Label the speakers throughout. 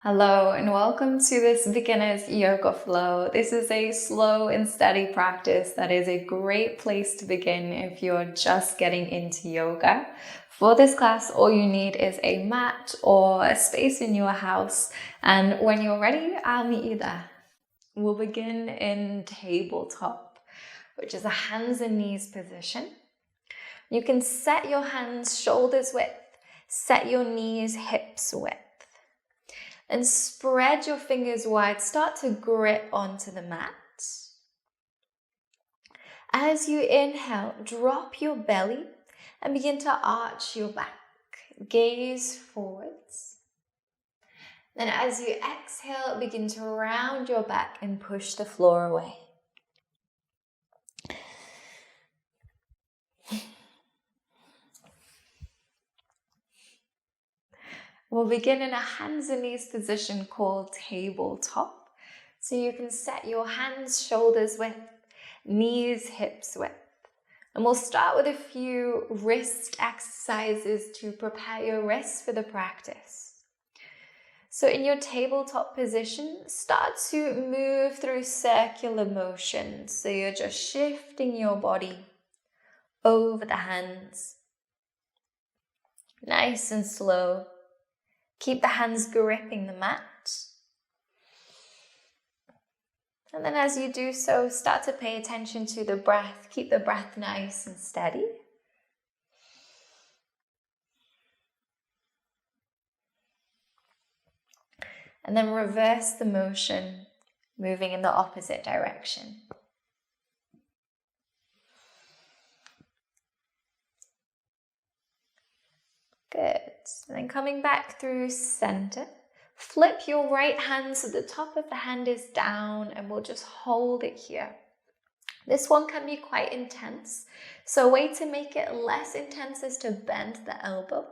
Speaker 1: Hello and welcome to this beginner's yoga flow. This is a slow and steady practice that is a great place to begin if you're just getting into yoga. For this class, all you need is a mat or a space in your house, and when you're ready, I'll meet you there. We'll begin in tabletop, which is a hands and knees position. You can set your hands shoulders width, set your knees hips width. And spread your fingers wide, start to grip onto the mat. As you inhale, drop your belly and begin to arch your back. Gaze forwards. Then as you exhale, begin to round your back and push the floor away. We'll begin in a hands and knees position called tabletop. So you can set your hands shoulders width, knees hips width. And we'll start with a few wrist exercises to prepare your wrists for the practice. So in your tabletop position, start to move through circular motions. So you're just shifting your body over the hands. Nice and slow. Keep the hands gripping the mat. And then as you do so, start to pay attention to the breath. Keep the breath nice and steady. And then reverse the motion, moving in the opposite direction. Good. And then coming back through center, flip your right hand so the top of the hand is down, and we'll just hold it here. This one can be quite intense, so a way to make it less intense is to bend the elbow.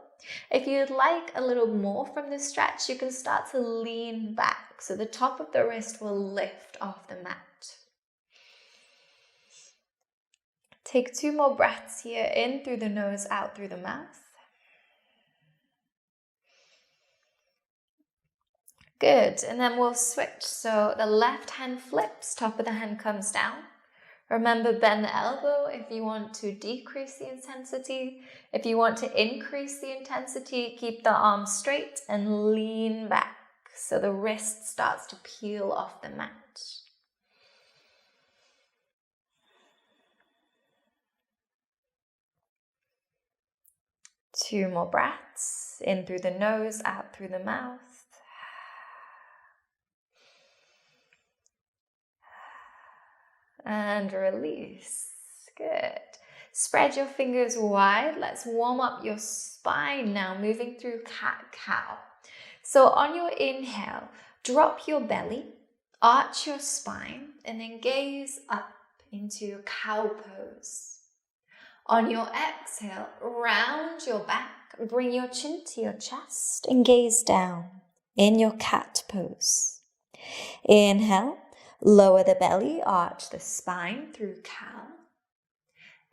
Speaker 1: If you'd like a little more from this stretch, you can start to lean back so the top of the wrist will lift off the mat. Take 2 more breaths here, in through the nose, out through the mouth. Good, and then we'll switch. So the left hand flips, top of the hand comes down. Remember, bend the elbow if you want to decrease the intensity. If you want to increase the intensity, keep the arm straight and lean back so the wrist starts to peel off the mat. Two more breaths, in through the nose, out through the mouth. And release. Good. Spread your fingers wide. Let's warm up your spine now, moving through cat-cow. So on your inhale, drop your belly, arch your spine, and then gaze up into cow pose. On your exhale, round your back, bring your chin to your chest, and gaze down in your cat pose. Inhale. Lower the belly, arch the spine through cow.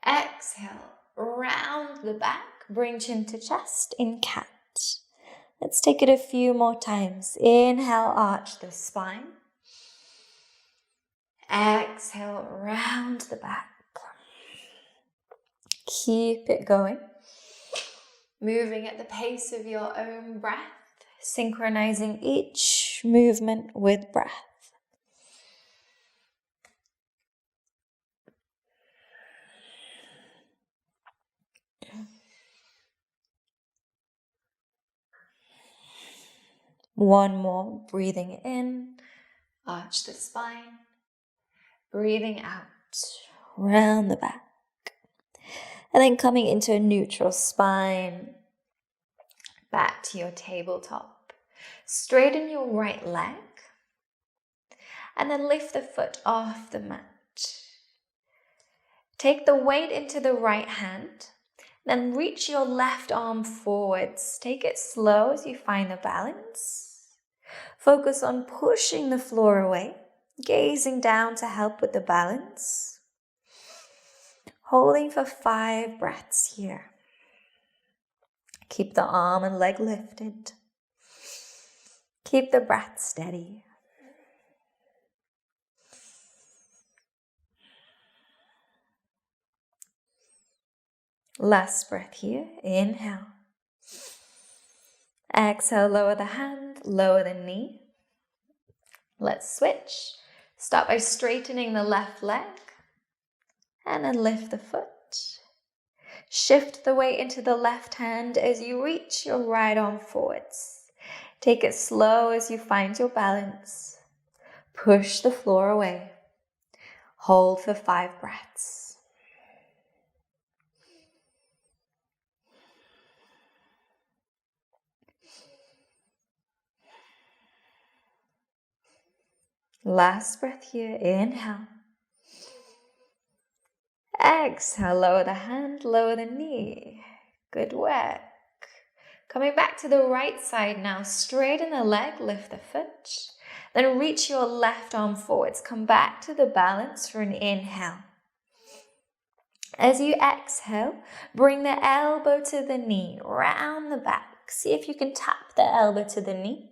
Speaker 1: Exhale, round the back, bring chin to chest in cat. Let's take it a few more times. Inhale, arch the spine. Exhale, round the back. Keep it going. Moving at the pace of your own breath, synchronizing each movement with breath. One more, breathing in, arch the spine, breathing out, round the back, and then coming into a neutral spine, back to your tabletop. Straighten your right leg, and then lift the foot off the mat. Take the weight into the right hand, then reach your left arm forwards. Take it slow as you find the balance. Focus on pushing the floor away, gazing down to help with the balance. Holding for 5 breaths here. Keep the arm and leg lifted. Keep the breath steady. Last breath here. Inhale. Exhale, lower the hand, lower the knee. Let's switch. Start by straightening the left leg and then lift the foot. Shift the weight into the left hand as you reach your right arm forwards. Take it slow as you find your balance. Push the floor away. Hold for 5 breaths. Last breath here. Inhale. Exhale, lower the hand, lower the knee. Good work. Coming back to the right side now. Straighten the leg, lift the foot. Then reach your left arm forwards. Come back to the balance for an inhale. As you exhale, bring the elbow to the knee, round the back. See if you can tap the elbow to the knee.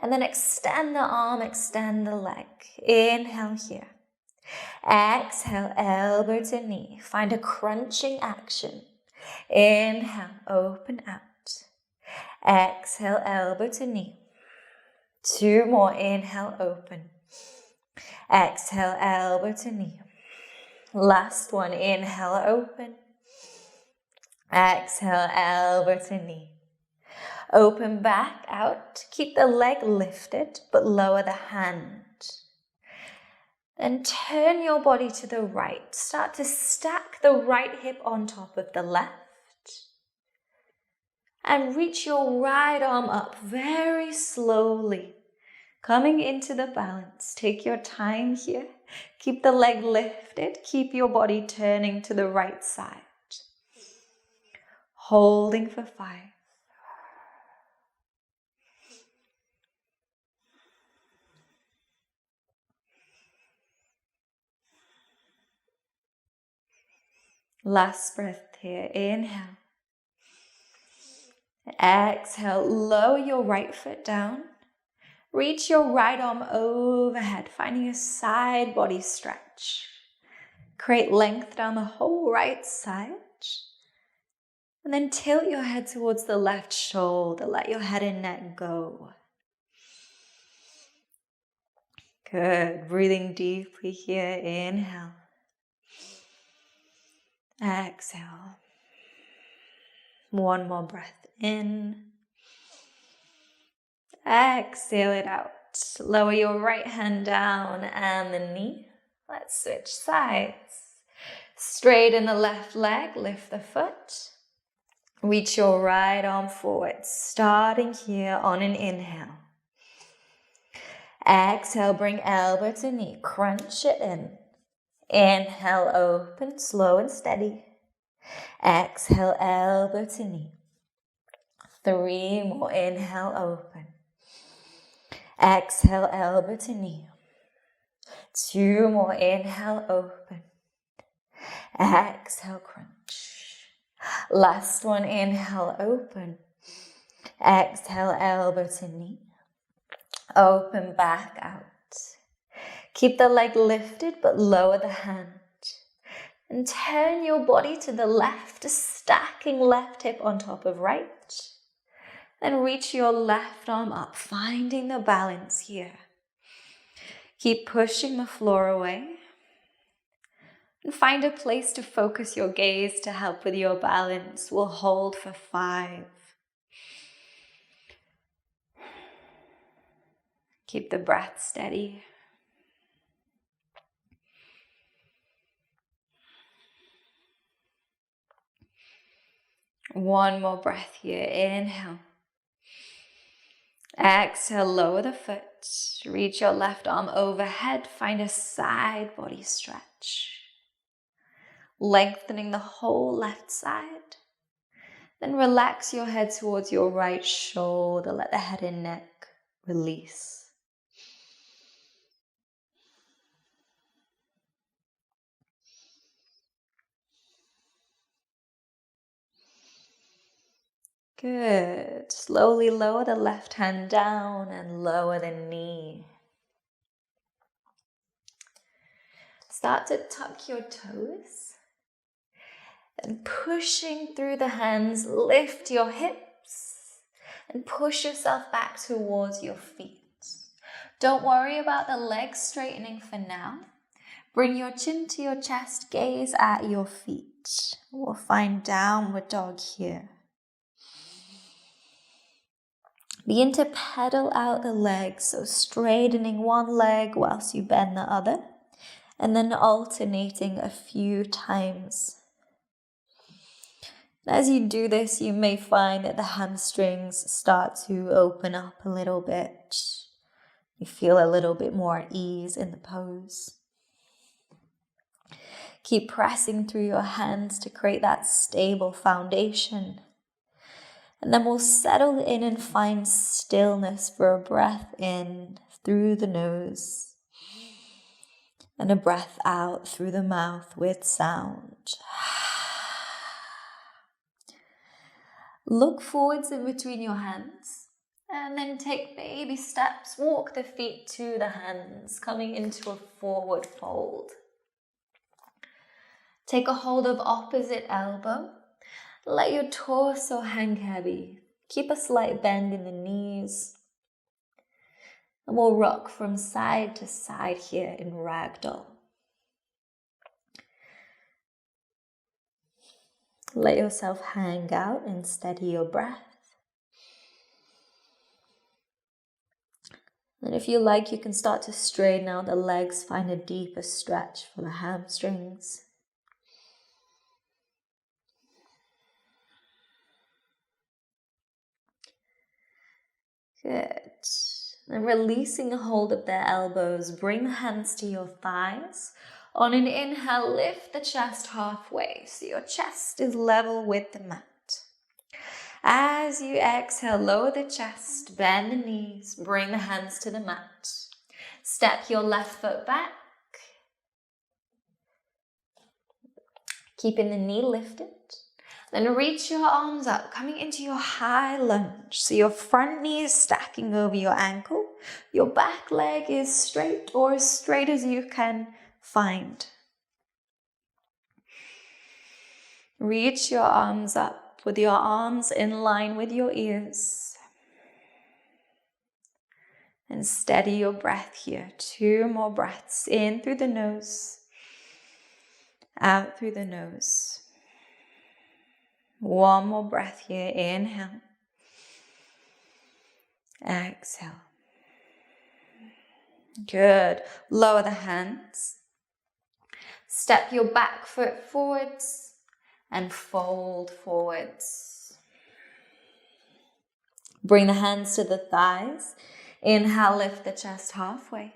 Speaker 1: And then extend the arm, extend the leg. Inhale here. Exhale, elbow to knee. Find a crunching action. Inhale, open out. Exhale, elbow to knee. 2 more. Inhale, open. Exhale, elbow to knee. Last one. Inhale, open. Exhale, elbow to knee. Open back out. Keep the leg lifted, but lower the hand. Then turn your body to the right. Start to stack the right hip on top of the left. And reach your right arm up very slowly. Coming into the balance. Take your time here. Keep the leg lifted. Keep your body turning to the right side. Holding for 5. Last breath here. Inhale. Exhale. Lower your right foot down. Reach your right arm overhead, finding a side body stretch. Create length down the whole right side. And then tilt your head towards the left shoulder. Let your head and neck go. Good. Breathing deeply here. Inhale. Exhale. 1 more breath in. Exhale it out. Lower your right hand down and the knee. Let's switch sides. Straighten the left leg. Lift the foot. Reach your right arm forward. Starting here on an inhale. Exhale, bring elbow to knee. Crunch it in. Inhale, open, slow and steady. Exhale, elbow to knee. 3 more. Inhale, open. Exhale, elbow to knee. 2 more. Inhale, open. Exhale, crunch. Last one. Inhale, open. Exhale, elbow to knee. Open back out. Keep the leg lifted, but lower the hand. And turn your body to the left, stacking left hip on top of right. Then reach your left arm up, finding the balance here. Keep pushing the floor away. And find a place to focus your gaze to help with your balance. We'll hold for 5. Keep the breath steady. One more breath here. Inhale. Exhale, lower the foot. Reach your left arm overhead. Find a side body stretch. Lengthening the whole left side. Then relax your head towards your right shoulder. Let the head and neck release. Good. Slowly lower the left hand down and lower the knee. Start to tuck your toes. And pushing through the hands, lift your hips and push yourself back towards your feet. Don't worry about the legs straightening for now. Bring your chin to your chest, gaze at your feet. We'll find downward dog here. Begin to pedal out the legs, so straightening one leg whilst you bend the other, and then alternating a few times. As you do this, you may find that the hamstrings start to open up a little bit. You feel a little bit more at ease in the pose. Keep pressing through your hands to create that stable foundation. And then we'll settle in and find stillness for a breath in through the nose and a breath out through the mouth with sound. Look forwards in between your hands and then take baby steps. Walk the feet to the hands, coming into a forward fold. Take a hold of opposite elbow. Let your torso hang heavy. Keep a slight bend in the knees. And we'll rock from side to side here in ragdoll. Let yourself hang out and steady your breath. And if you like, you can start to straighten out the legs, find a deeper stretch for the hamstrings. Good. And releasing a hold of their elbows, bring the hands to your thighs. On an inhale, lift the chest halfway so your chest is level with the mat. As you exhale, lower the chest, bend the knees, bring the hands to the mat. Step your left foot back. Keeping the knee lifted. Then reach your arms up, coming into your high lunge. So your front knee is stacking over your ankle. Your back leg is straight or as straight as you can find. Reach your arms up with your arms in line with your ears. And steady your breath here. 2 more breaths in through the nose, out through the nose. 1 more breath here. Inhale. Exhale. Good. Lower the hands. Step your back foot forwards and fold forwards. Bring the hands to the thighs. Inhale, lift the chest halfway.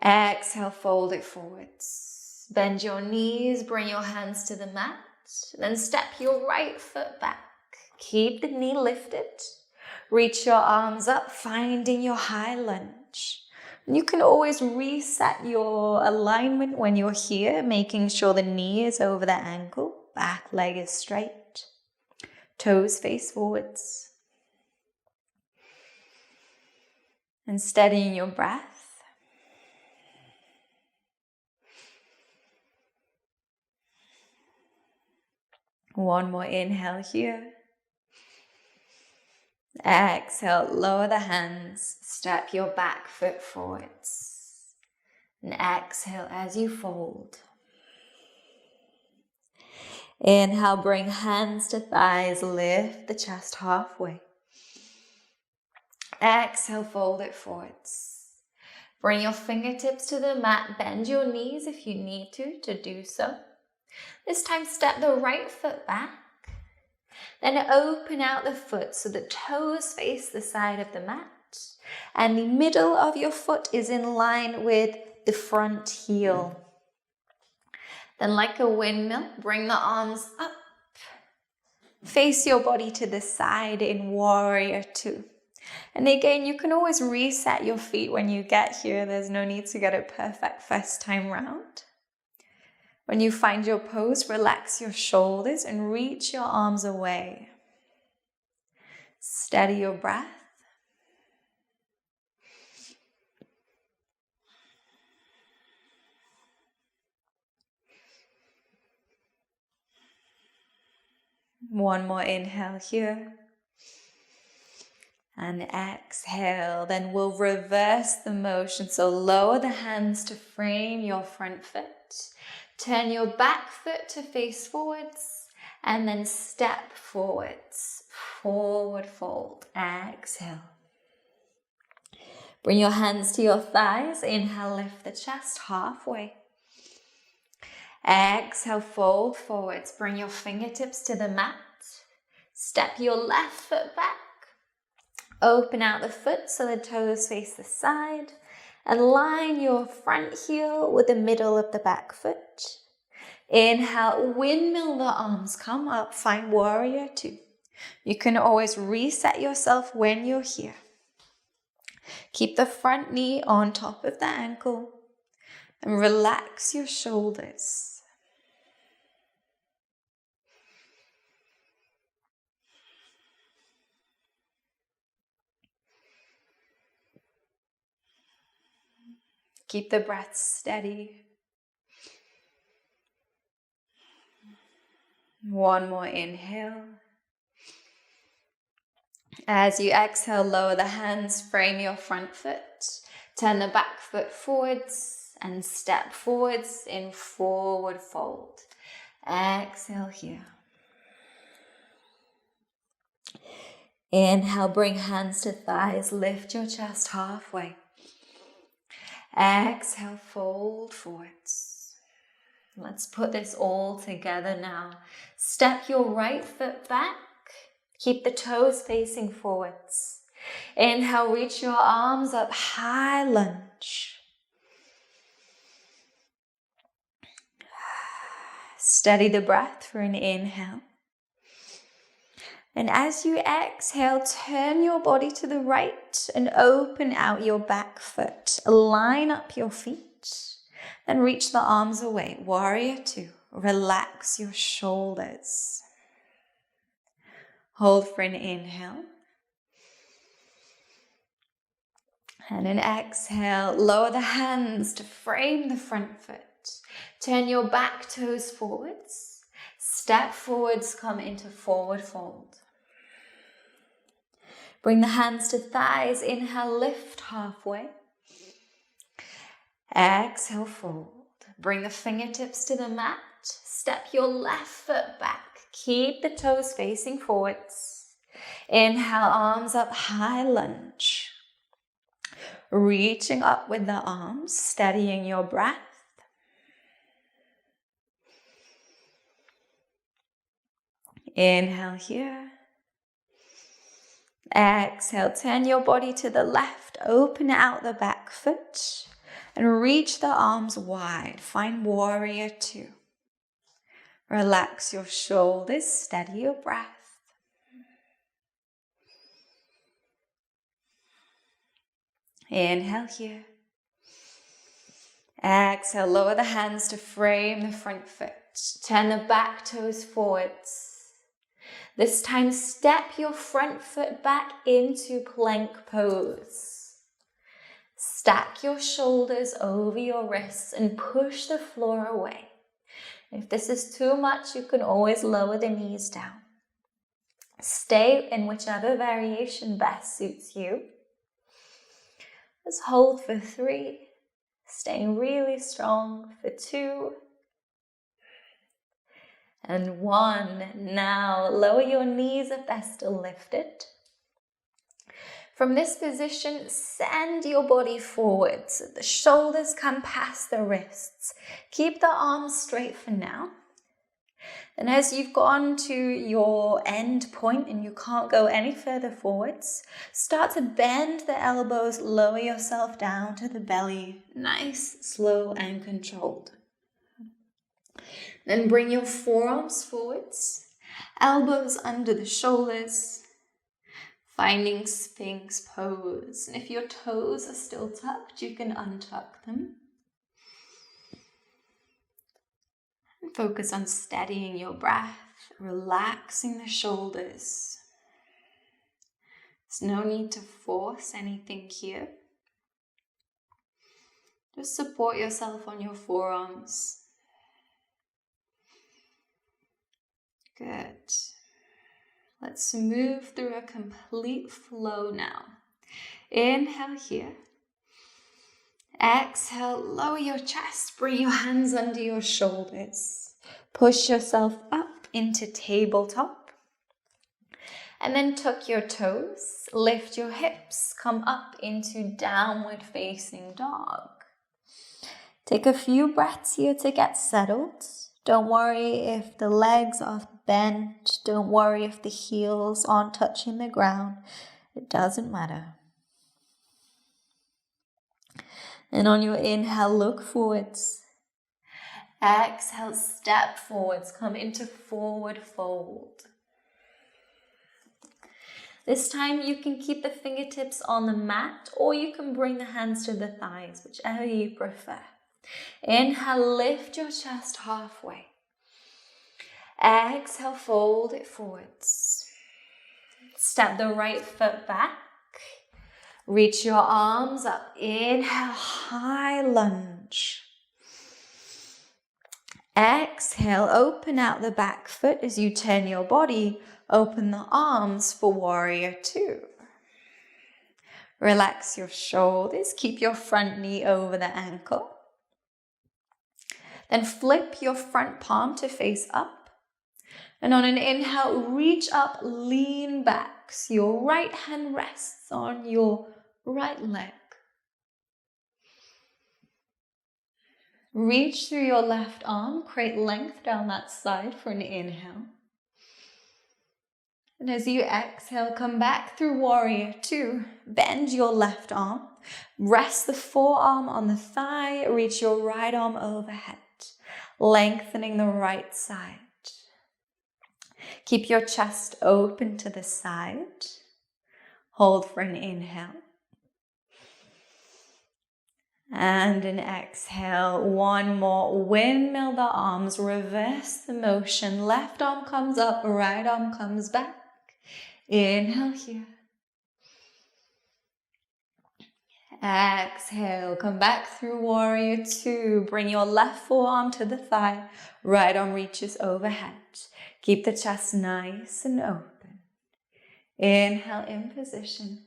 Speaker 1: Exhale, fold it forwards. Bend your knees, bring your hands to the mat. Then step your right foot back. Keep the knee lifted. Reach your arms up, finding your high lunge. You can always reset your alignment when you're here, making sure the knee is over the ankle, back leg is straight, toes face forwards. And steadying your breath. One more inhale here. Exhale, lower the hands, step your back foot forwards. And exhale as you fold. Inhale, bring hands to thighs, lift the chest halfway. Exhale, fold it forwards. Bring your fingertips to the mat, bend your knees if you need to do so. This time, step the right foot back. Then open out the foot so the toes face the side of the mat. And the middle of your foot is in line with the front heel. Then like a windmill, bring the arms up. Face your body to the side in warrior 2. And again, you can always reset your feet when you get here. There's no need to get it perfect first time round. When you find your pose, relax your shoulders and reach your arms away. Steady your breath. One more inhale here. And exhale. Then we'll reverse the motion. So lower the hands to frame your front foot. Turn your back foot to face forwards. And then step forwards. Forward fold. Exhale. Bring your hands to your thighs. Inhale, lift the chest halfway. Exhale, fold forwards. Bring your fingertips to the mat. Step your left foot back. Open out the foot so the toes face the side. And line your front heel with the middle of the back foot. Inhale, windmill the arms. Come up, find warrior two. You can always reset yourself when you're here. Keep the front knee on top of the ankle. And relax your shoulders. Keep the breath steady. One more inhale. As you exhale, lower the hands, frame your front foot. Turn the back foot forwards and step forwards in forward fold. Exhale here. Inhale, bring hands to thighs, lift your chest halfway. Exhale, fold forwards. Let's put this all together now. Step your right foot back. Keep the toes facing forwards. Inhale, reach your arms up, high lunge. Steady the breath for an inhale. And as you exhale, turn your body to the right and open out your back foot. Line up your feet. Then reach the arms away. Warrior two. Relax your shoulders. Hold for an inhale. And an exhale. Lower the hands to frame the front foot. Turn your back toes forwards. Step forwards, come into forward fold. Bring the hands to thighs. Inhale, lift halfway. Exhale, fold. Bring the fingertips to the mat. Step your left foot back. Keep the toes facing forwards. Inhale, arms up, high lunge. Reaching up with the arms, steadying your breath. Inhale here. Exhale, turn your body to the left, open out the back foot, and reach the arms wide. Find warrior two. Relax your shoulders, steady your breath. Inhale here. Exhale, lower the hands to frame the front foot. Turn the back toes forwards. This time, step your front foot back into plank pose. Stack your shoulders over your wrists and push the floor away. If this is too much, you can always lower the knees down. Stay in whichever variation best suits you. Let's hold for 3, staying really strong for 2, and 1. Now lower your knees if they're still lifted. From this position, send your body forward so the shoulders come past the wrists. Keep the arms straight for now. And as you've gone to your end point and you can't go any further forwards, start to bend the elbows, lower yourself down to the belly. Nice, slow and controlled. Then bring your forearms forwards, elbows under the shoulders, finding Sphinx Pose. And if your toes are still tucked, you can untuck them. And focus on steadying your breath, relaxing the shoulders. There's no need to force anything here. Just support yourself on your forearms. Good. Let's move through a complete flow now. Inhale here. Exhale, lower your chest, bring your hands under your shoulders. Push yourself up into tabletop. And then tuck your toes, lift your hips, come up into downward facing dog. Take a few breaths here to get settled. Don't worry if the legs are bent. Don't worry if the heels aren't touching the ground. It doesn't matter. And on your inhale, look forwards. Exhale, step forwards. Come into forward fold. This time you can keep the fingertips on the mat or you can bring the hands to the thighs, whichever you prefer. Inhale, lift your chest halfway. Exhale, fold it forwards. Step the right foot back. Reach your arms up. Inhale, high lunge. Exhale, open out the back foot as you turn your body. Open the arms for warrior two. Relax your shoulders. Keep your front knee over the ankle. Then flip your front palm to face up. And on an inhale, reach up, lean back. So your right hand rests on your right leg. Reach through your left arm, create length down that side for an inhale. And as you exhale, come back through warrior two. Bend your left arm. Rest the forearm on the thigh. Reach your right arm overhead. Lengthening the right side. Keep your chest open to the side. Hold for an inhale. And an exhale. One more. Windmill the arms. Reverse the motion. Left arm comes up. Right arm comes back. Inhale here. Exhale, come back through warrior two. Bring your left forearm to the thigh. Right arm reaches overhead. Keep the chest nice and open. Inhale in position.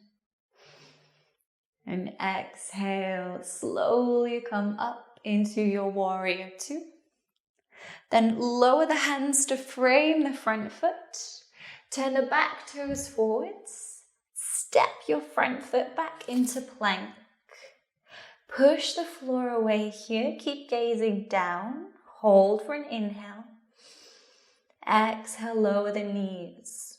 Speaker 1: And exhale, slowly come up into your warrior two. Then lower the hands to frame the front foot. Turn the back toes forwards. Step your front foot back into plank. Push the floor away here. Keep gazing down. Hold for an inhale. Exhale, lower the knees.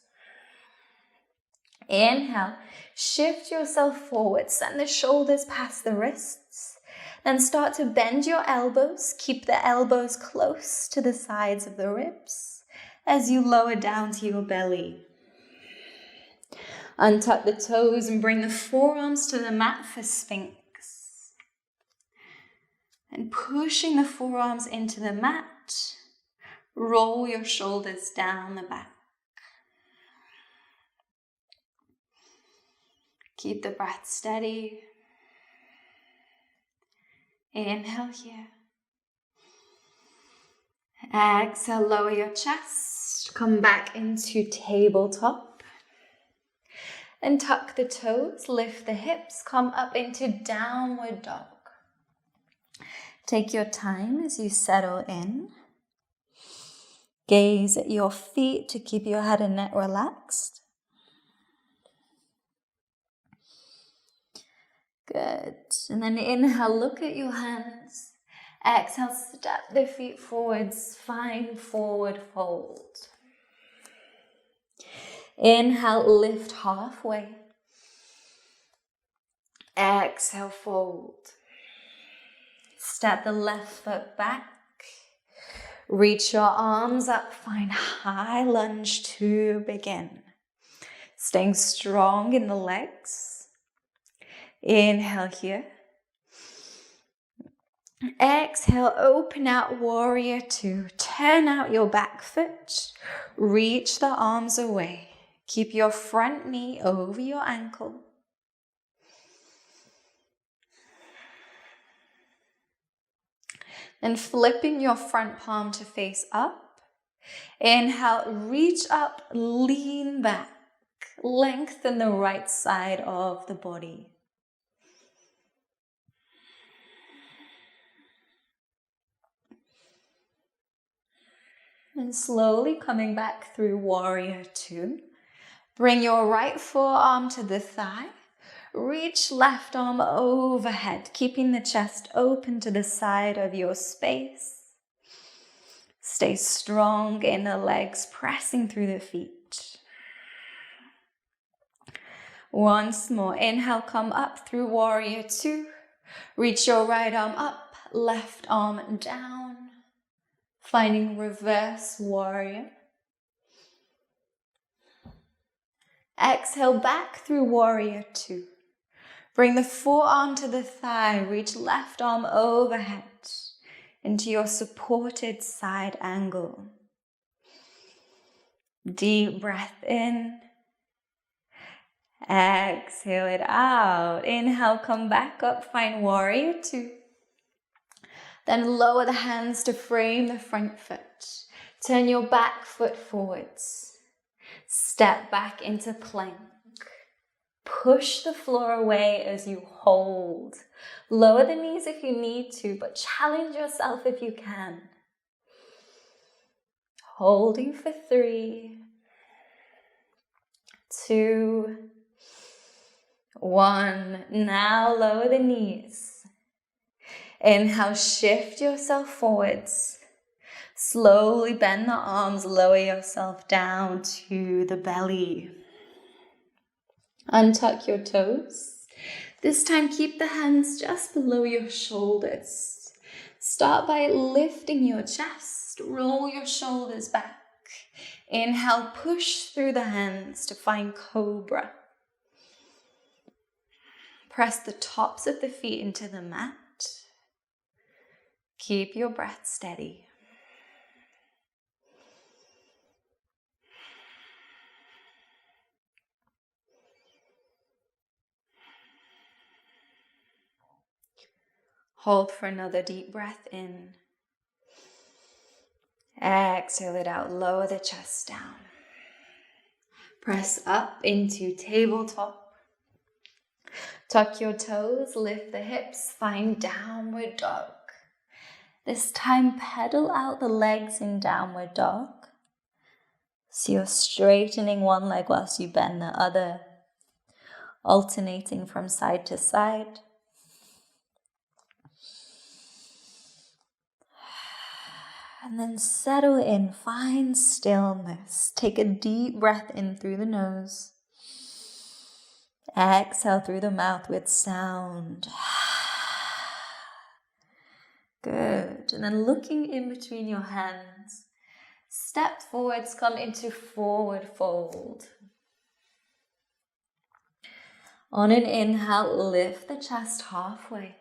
Speaker 1: Inhale, shift yourself forward. Send the shoulders past the wrists. Then start to bend your elbows. Keep the elbows close to the sides of the ribs as you lower down to your belly. Untuck the toes and bring the forearms to the mat for Sphinx. And pushing the forearms into the mat, roll your shoulders down the back. Keep the breath steady. Inhale here. Exhale, lower your chest. Come back into tabletop. And tuck the toes, lift the hips, come up into downward dog. Take your time as you settle in. Gaze at your feet to keep your head and neck relaxed. Good. And then inhale, look at your hands. Exhale, step the feet forwards, find forward fold. Inhale, lift halfway. Exhale, fold. Step the left foot back. Reach your arms up, find high lunge to begin. Staying strong in the legs. Inhale here. Exhale, open out warrior two. Turn out your back foot. Reach the arms away. Keep your front knee over your ankle. Then flipping your front palm to face up. Inhale, reach up, lean back. Lengthen the right side of the body. And slowly coming back through warrior two. Bring your right forearm to the thigh. Reach left arm overhead, keeping the chest open to the side of your space. Stay strong in the legs, pressing through the feet. Once more, inhale, come up through warrior two. Reach your right arm up, left arm down. Finding reverse warrior. Exhale back through warrior two. Bring the forearm to the thigh, reach left arm overhead into your supported side angle. Deep breath in. Exhale it out. Inhale, come back up, find warrior two. Then lower the hands to frame the front foot. Turn your back foot forwards. Step back into plank. Push the floor away as you hold. Lower the knees if you need to, but challenge yourself if you can. Holding for 3, 2, 1. Now lower the knees. Inhale, shift yourself forwards. Slowly bend the arms, lower yourself down to the belly. Untuck your toes. This time keep the hands just below your shoulders. Start by lifting your chest, roll your shoulders back. Inhale, push through the hands to find cobra. Press the tops of the feet into the mat. Keep your breath steady. Hold for another deep breath in. Exhale it out, lower the chest down. Press up into tabletop. Tuck your toes, lift the hips, find downward dog. This time pedal out the legs in downward dog. So you're straightening one leg whilst you bend the other, alternating from side to side. And then settle in, find stillness. Take a deep breath in through the nose. Exhale through the mouth with sound. Good. And then looking in between your hands, step forwards, come into forward fold. On an inhale, lift the chest halfway.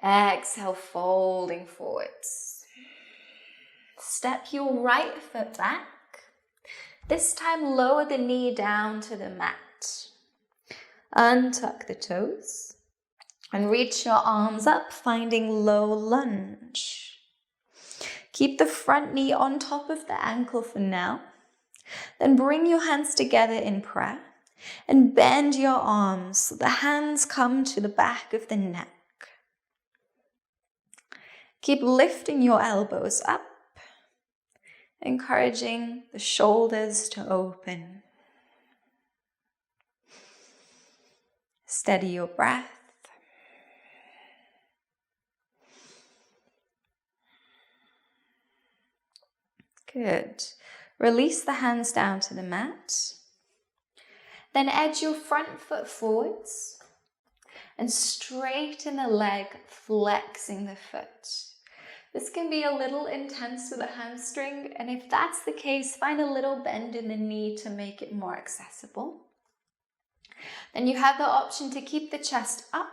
Speaker 1: Exhale, folding forwards. Step your right foot back. This time, lower the knee down to the mat. Untuck the toes and reach your arms up, finding low lunge. Keep the front knee on top of the ankle for now. Then bring your hands together in prayer and bend your arms so the hands come to the back of the neck. Keep lifting your elbows up, encouraging the shoulders to open. Steady your breath. Good. Release the hands down to the mat. Then edge your front foot forwards and straighten the leg, flexing the foot. This can be a little intense with the hamstring, and if that's the case, find a little bend in the knee to make it more accessible. Then you have the option to keep the chest up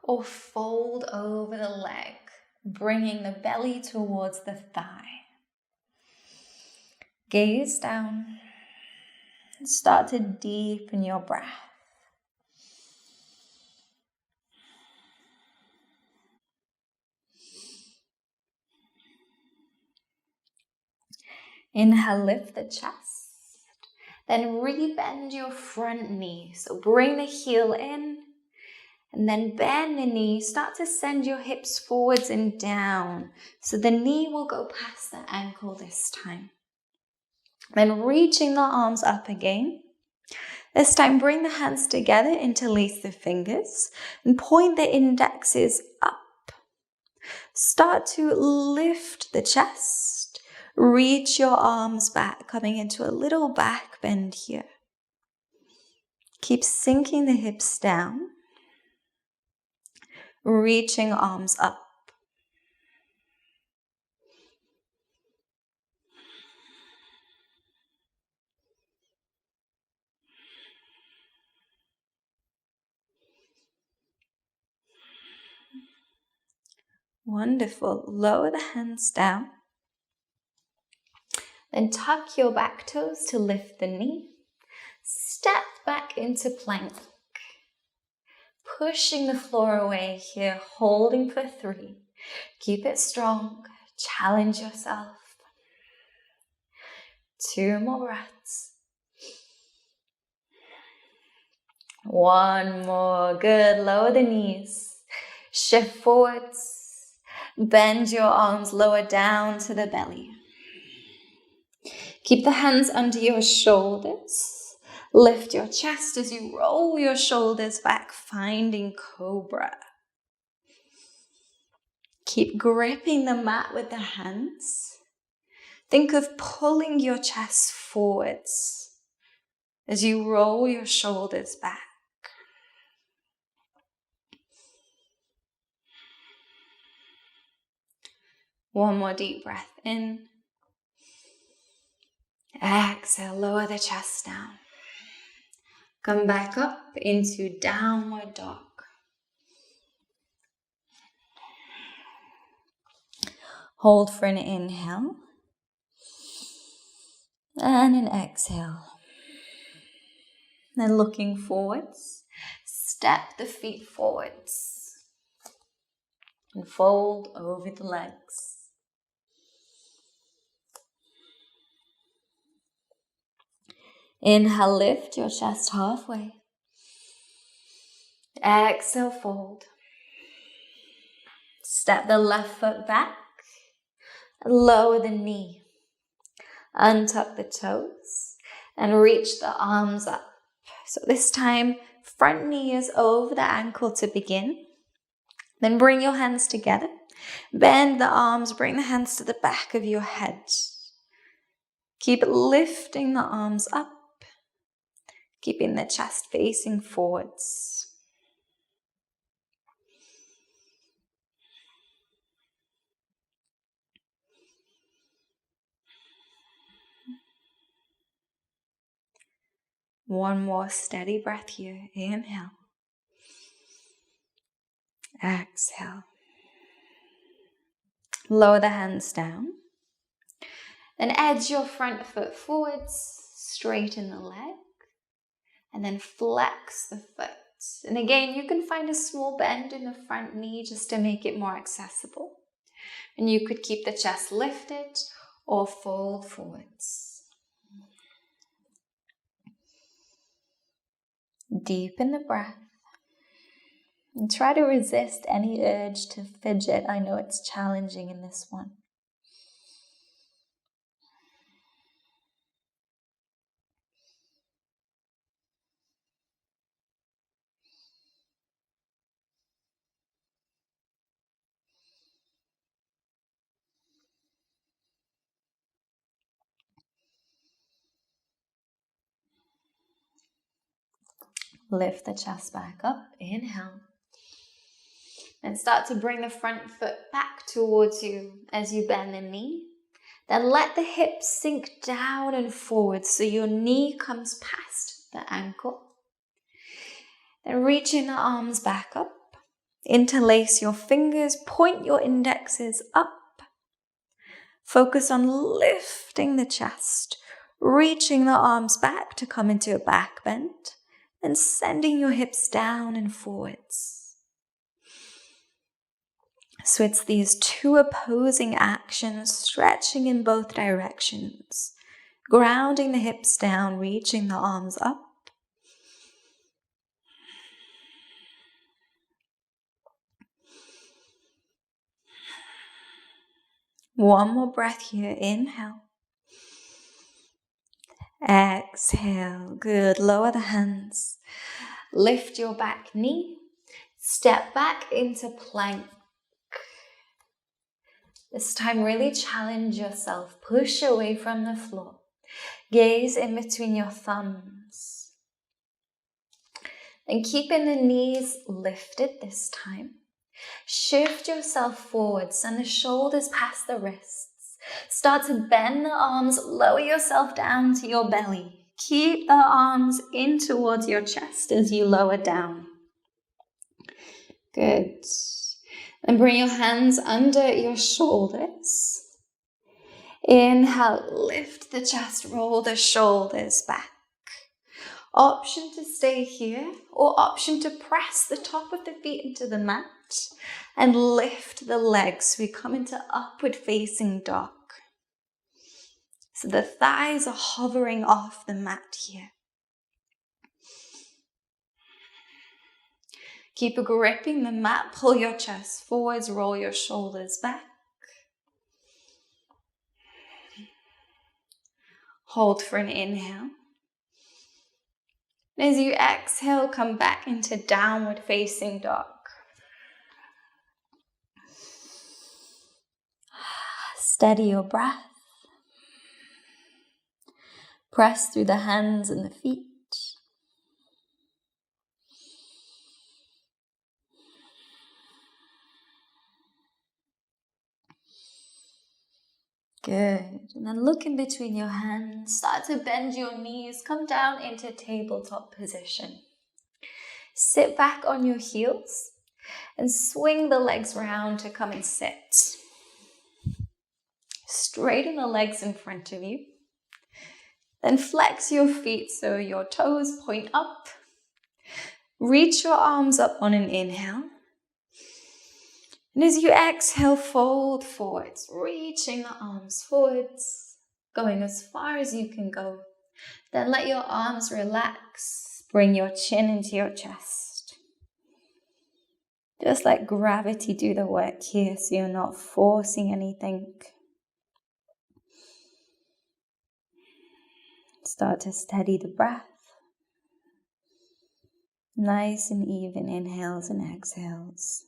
Speaker 1: or fold over the leg, bringing the belly towards the thigh. Gaze down. And start to deepen your breath. Inhale, lift the chest. Then rebend your front knee. So bring the heel in. And then bend the knee. Start to send your hips forwards and down. So the knee will go past the ankle this time. Then reaching the arms up again. This time bring the hands together, interlace the fingers. And point the indexes up. Start to lift the chest. Reach your arms back, coming into a little back bend here. Keep sinking the hips down. Reaching arms up. Wonderful. Lower the hands down. Then tuck your back toes to lift the knee. Step back into plank. Pushing the floor away here, holding for 3. Keep it strong. Challenge yourself. 2 more breaths. 1 more. Good. Lower the knees. Shift forwards. Bend your arms lower down to the belly. Keep the hands under your shoulders. Lift your chest as you roll your shoulders back, finding cobra. Keep gripping the mat with the hands. Think of pulling your chest forwards as you roll your shoulders back. One more deep breath in. Exhale, lower the chest down. Come back up into downward dog. Hold for an inhale. And an exhale. Then looking forwards, step the feet forwards. And fold over the legs. Inhale, lift your chest halfway. Exhale, fold. Step the left foot back. Lower the knee. Untuck the toes. And reach the arms up. So this time, front knee is over the ankle to begin. Then bring your hands together. Bend the arms. Bring the hands to the back of your head. Keep lifting the arms up. Keeping the chest facing forwards. One more steady breath here. Inhale. Exhale. Lower the hands down. Then edge your front foot forwards. Straighten the leg. And then flex the foot. And again, you can find a small bend in the front knee just to make it more accessible. And you could keep the chest lifted or fold forwards. Deepen the breath. And try to resist any urge to fidget. I know it's challenging in this one. Lift the chest back up. Inhale. And start to bring the front foot back towards you as you bend the knee. Then let the hips sink down and forward so your knee comes past the ankle. Then reaching the arms back up. Interlace your fingers. Point your indexes up. Focus on lifting the chest. reaching the arms back to come into a back bend and sending your hips down and forwards. So it's these two opposing actions, stretching in both directions, grounding the hips down, reaching the arms up. One more breath here. Inhale. Exhale. Good. Lower the hands. Lift your back knee. Step back into plank. This time really challenge yourself. Push away from the floor. Gaze in between your thumbs. And keeping the knees lifted this time. Shift yourself forward, send the shoulders past the wrists. Start to bend the arms, lower yourself down to your belly. Keep the arms in towards your chest as you lower down. Good. And bring your hands under your shoulders. Inhale, lift the chest, roll the shoulders back. Option to stay here or option to press the top of the feet into the mat and lift the legs. We come into upward facing dog. So the thighs are hovering off the mat here. Keep gripping the mat, pull your chest forwards, roll your shoulders back. Hold for an inhale. As you exhale, come back into downward facing dog. Steady your breath. Press through the hands and the feet. Good. And then look in between your hands. Start to bend your knees. Come down into tabletop position. Sit back on your heels and swing the legs round to come and sit. Straighten the legs in front of you. Then flex your feet so your toes point up. Reach your arms up on an inhale. And as you exhale, fold forwards, reaching the arms forwards, going as far as you can go. Then let your arms relax. Bring your chin into your chest. Just let gravity do the work here so you're not forcing anything. Start to steady the breath. Nice and even inhales and exhales.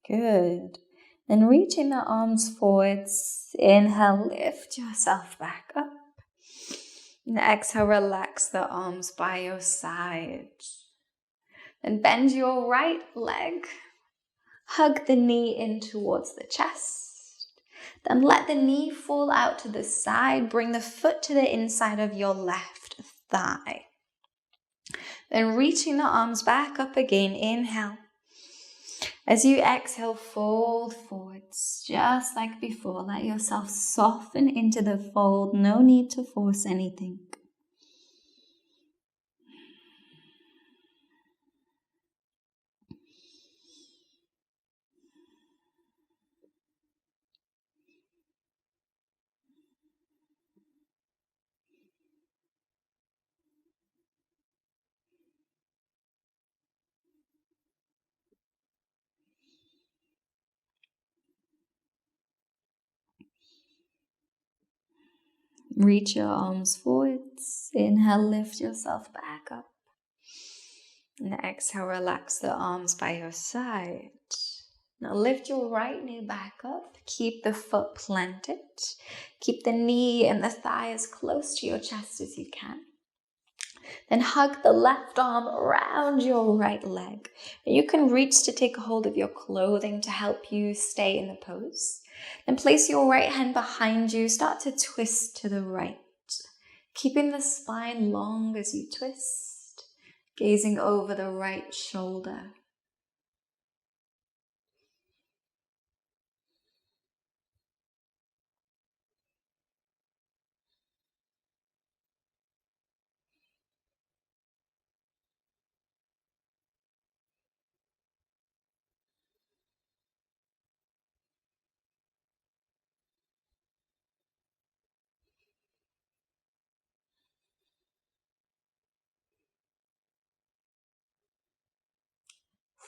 Speaker 1: Good. Then reaching the arms forwards. Inhale, lift yourself back up. And exhale, relax the arms by your side. Then bend your right leg. Hug the knee in towards the chest. Then let the knee fall out to the side. Bring the foot to the inside of your left thigh. Then reaching the arms back up again. Inhale. As you exhale, fold forwards, just like before. Let yourself soften into the fold. No need to force anything. Reach your arms forwards. Inhale, lift yourself back up. And exhale, relax the arms by your side. Now lift your right knee back up. Keep the foot planted. Keep the knee and the thigh as close to your chest as you can. Then hug the left arm around your right leg. You can reach to take a hold of your clothing to help you stay in the pose. Then place your right hand behind you. Start to twist to the right, keeping the spine long as you twist, gazing over the right shoulder.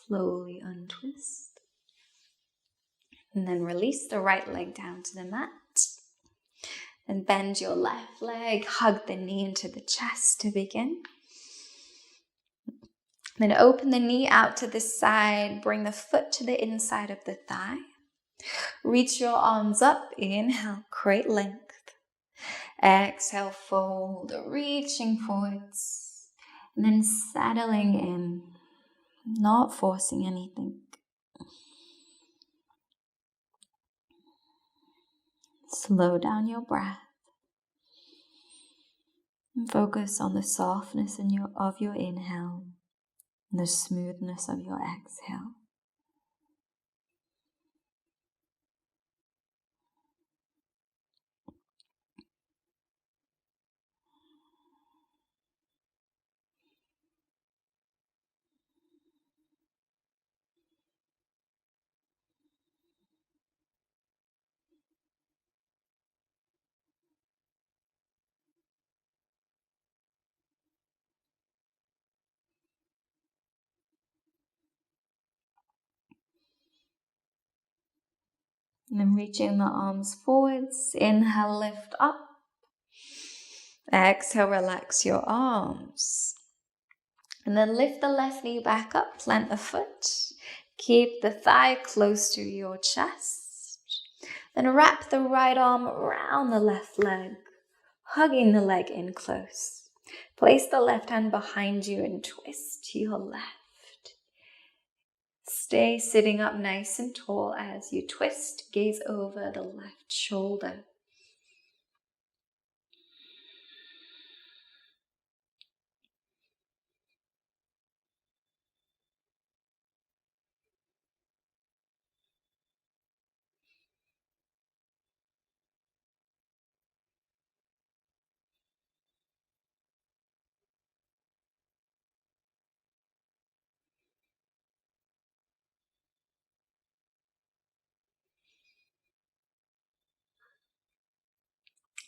Speaker 1: Slowly untwist. And then release the right leg down to the mat. Then bend your left leg, hug the knee into the chest to begin. Then open the knee out to the side, bring the foot to the inside of the thigh. Reach your arms up, inhale, create length. Exhale, fold, reaching forwards. And then settling in, not forcing anything. Slow down your breath. And focus on the softness of your inhale and the smoothness of your exhale. And then reaching the arms forwards, inhale, lift up. Exhale, relax your arms. And then lift the left knee back up, plant the foot. Keep the thigh close to your chest. Then wrap the right arm around the left leg, hugging the leg in close. Place the left hand behind you and twist to your left. Stay sitting up nice and tall as you twist, gaze over the left shoulder.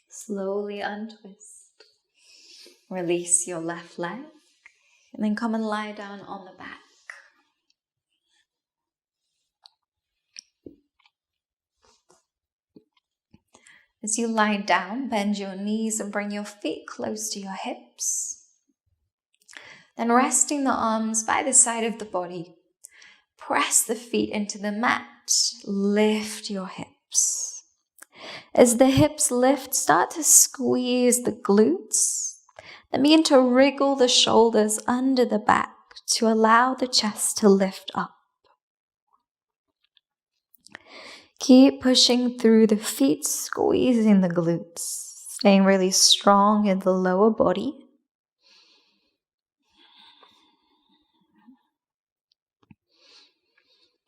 Speaker 1: Slowly untwist. Release your left leg and then come and lie down on the back. As you lie down, bend your knees and bring your feet close to your hips. Then resting the arms by the side of the body, press the feet into the mat. Lift your hips. As the hips lift, start to squeeze the glutes. Then begin to wriggle the shoulders under the back to allow the chest to lift up. Keep pushing through the feet, squeezing the glutes, staying really strong in the lower body.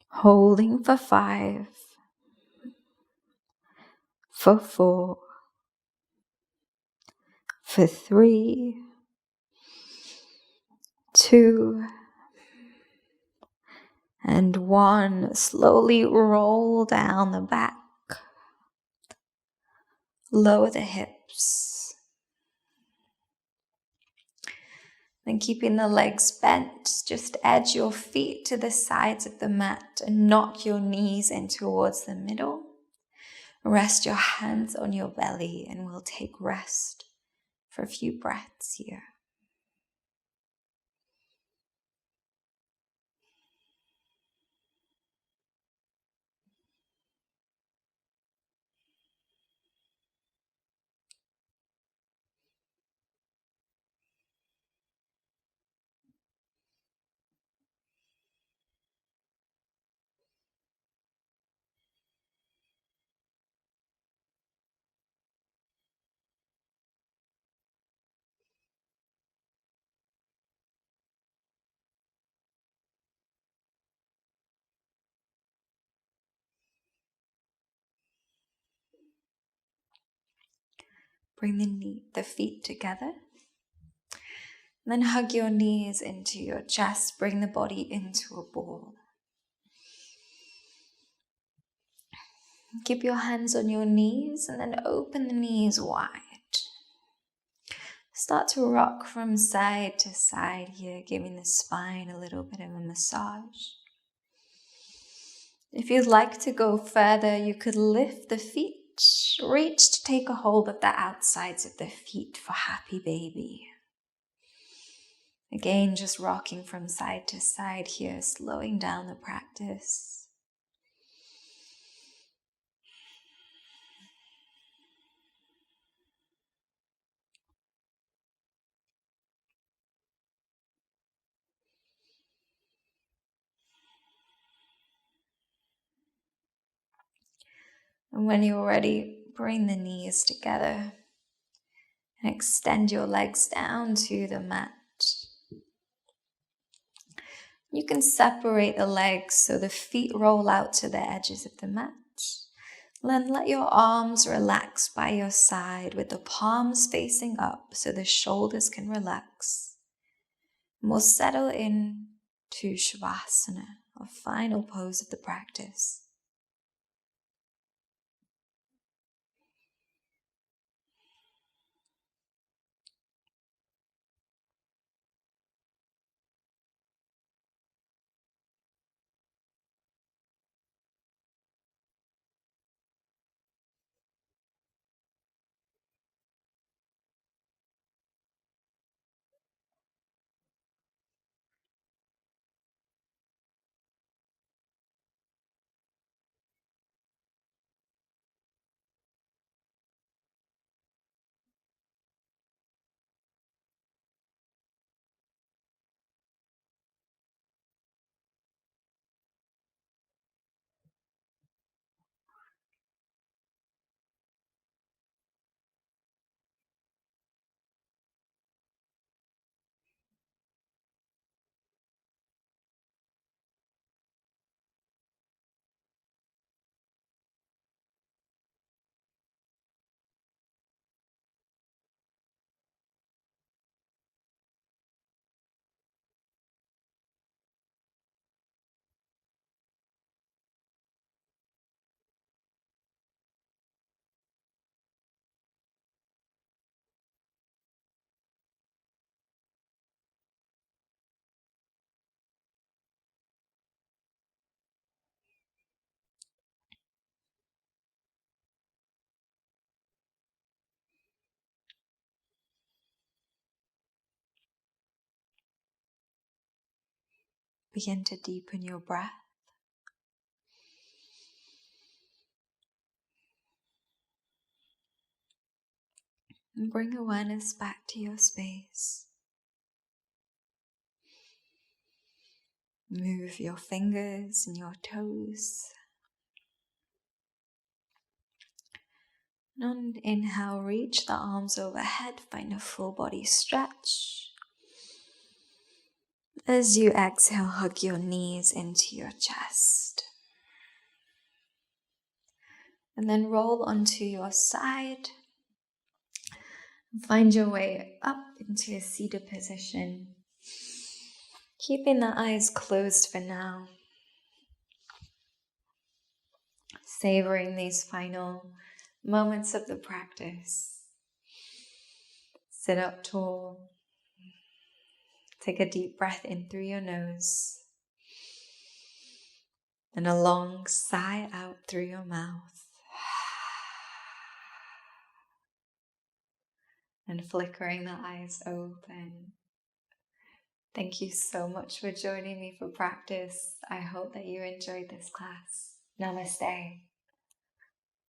Speaker 1: Holding for 5, for 4, for 3, 2, and 1. Slowly roll down the back. Lower the hips. Then keeping the legs bent, just edge your feet to the sides of the mat and knock your knees in towards the middle. Rest your hands on your belly and we'll take rest for a few breaths here. Bring the feet together. And then hug your knees into your chest. Bring the body into a ball. Keep your hands on your knees and then open the knees wide. Start to rock from side to side here, giving the spine a little bit of a massage. If you'd like to go further, you could lift the feet. Reach to take a hold of the outsides of the feet for happy baby. Again, just rocking from side to side here, slowing down the practice. And when you're ready, bring the knees together and extend your legs down to the mat. You can separate the legs so the feet roll out to the edges of the mat. Then let your arms relax by your side with the palms facing up so the shoulders can relax. And we'll settle in to Shavasana, our final pose of the practice. Begin to deepen your breath. And bring awareness back to your space. Move your fingers and your toes. And on inhale, reach the arms overhead, find a full body stretch. As you exhale, hug your knees into your chest. And then roll onto your side. Find your way up into a seated position. Keeping the eyes closed for now. Savoring these final moments of the practice. Sit up tall. Take a deep breath in through your nose. And a long sigh out through your mouth. And flickering the eyes open. Thank you so much for joining me for practice. I hope that you enjoyed this class. Namaste.